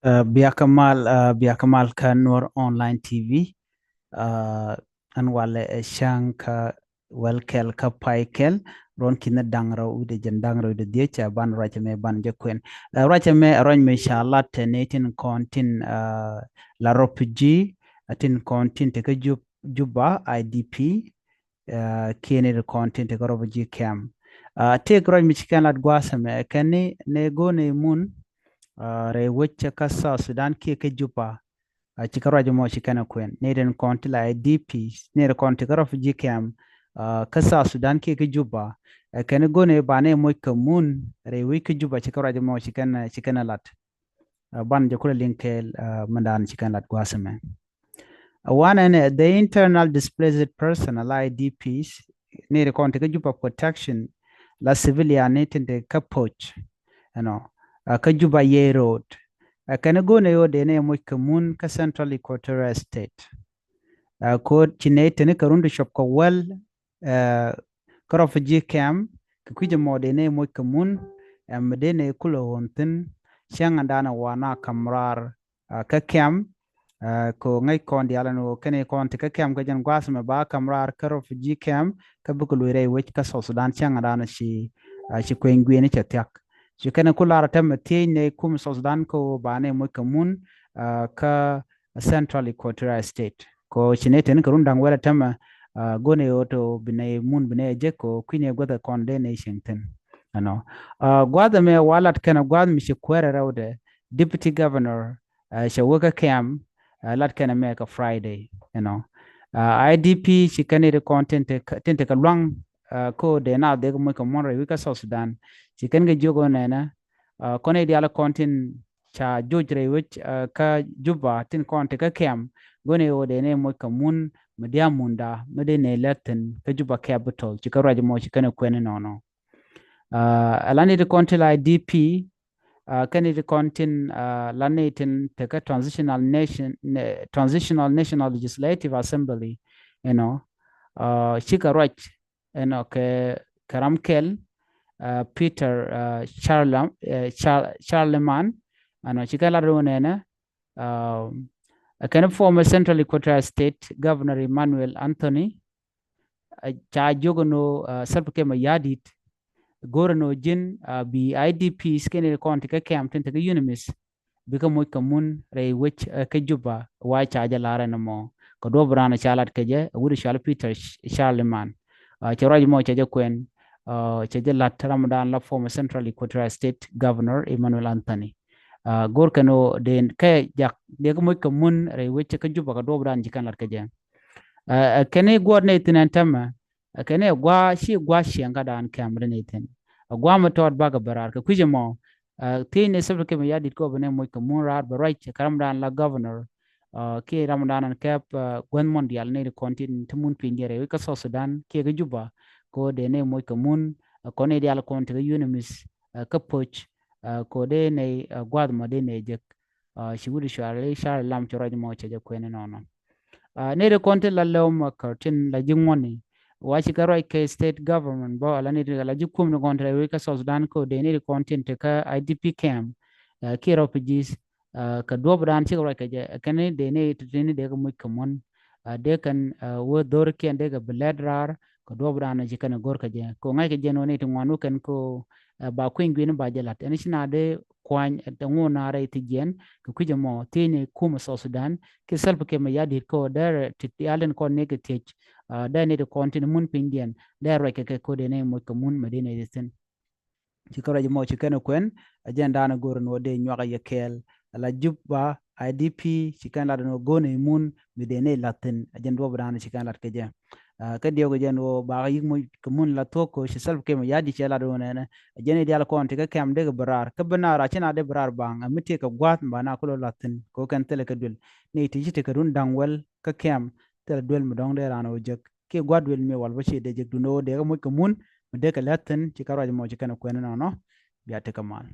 Biakamal ka Nuer online TV an wale shanka welkel ka paikel ron kina dangra ude jan dangra ude diecha ban racha me ban jakwen racha me arrange me inshallah tenetin kontin la refugee atin kontin te ka juba IDP kene de kontin te ka refugee camp te groj mi chikan lat gwasame kani ne go ne mun re wecce kasa Sudan ke juba chikaraja mo chikana kwen neden konti la IDP nere konti ka refugee camp kasa Sudan ke juba kene gone bane mo kamun re wi ke juba chikaraja mo chikana lat ban jakula linkel mandan chikana lat gwasame one and the internal displaced person la IDPs nere konti ka juba protection la civilian neten ka poach ka juba ye road kana gone yo de ne mo kamun ka central equatorial state ko chinete ne karundu shop ko well ka refugee camp ka kuje mo de ne mo kamun am de ne kulo wonten shanga dana wana kamrar ka camp ko ngai kon di alano kene kon te ka camp ka jan gwasma ba kamrar ka refugee camp ka bukulu re wech ka so Sudan shanga dana shi kwengwe ne chatak shi kana kulara tam ne kum Sudan ko bane mo kamun ka central equatorial state ko chinete ne karundang wala tam gone yoto bine mun bine je ko kwine goda condemnation ten gwada me walat kana gwada mi shi kwere rawde deputy governor shawaka camp lat kana me ka friday IDP shi kana de content tente ka long ko de na de mo ka monre wika South Sudan shi kan ga jogo nena kone di ala content cha jojre which ka juba tin konte ka kem gone o de ne mo ka mun media munda mede ne letten ka juba capital ci ka rajo mo ci kana kwene nono alani de content IDP kane de content lanetin te ka transitional national legislative assembly ci ka raj ke karamkel Peter Charlemagne chikala ronena kind former Central Equatorial State Governor Emmanuel Anthony cha jogono sarpke yadit gorano jin bi IDP skene konti ka camp tente ka unimis bika moy kamun re wech ka juba wa cha jalara namo ko do brana chalat keje wuri shal Peter Charlemagne charaji mo cha kwen Chejelat Ramadan la former Central Equatorial State Governor Emmanuel Anthony. Gorkano den kay jak de ko moy ko mun re wecce ka juba ka dobran jikan lat kaje. Kene god ne tinan tama kene gwa shi anga dan kamre ne tin. Gwa ma tod baga barar ka kuje mo tine sabbe ke me yadit ko bene moy ko mun rar ba right Ramadan la governor ke Ramadan an kap gwen mondial ne kontin tumun pindere ka so Sudan ke ga juba ko de ne moy kamun ko ne dial kon te unimis ka poch ko de ne gwad ma de ne je shi wuri shar lam choro mo che je ko ne nono ne de kon te la lom curtain la jingoni wa shi karo ke state government bo ala ne la jikum no kontre we ka Sudan ko de ne content te ka IDP camp ki refugees ka dobran ci ro ka je kane de ne de ko moy kamun de kan wo dor ke de ga bladrar ko dobrana jikana gorka je ko ngai ke jeno ne to nganu kan ko ba ko ngwin ba jelat en sina de kwan de ngona re ti gen ko kuje mo tini kuma so Sudan ke self ke ma yadi ko der ti alen ko ne ke tech da ne de kontin mun pindien der re ke ko de ne mo ko mun medine disen ci ko rajo mo ci kana kwen agenda na gor no de nyoga yekel la jubba IDP ci kan la no gone mun medine latin agenda brana ci kan lat ke je ka diogo jen wo ba yik mo mun la to ko shi salf ke mo yadi chela do ne jeni dial ko on te ka kam de barar ka banara china de barar bang amite ka gwat ba na ko latin ko kan tele ka dul ne ti jite ka run dangwel ka kam tele dul mo dong de rano jek ke gwat wel me wal ba shi de jek du no de mo ko mun de ka latin ci ka rajo mo ci kana ko no biya te ka man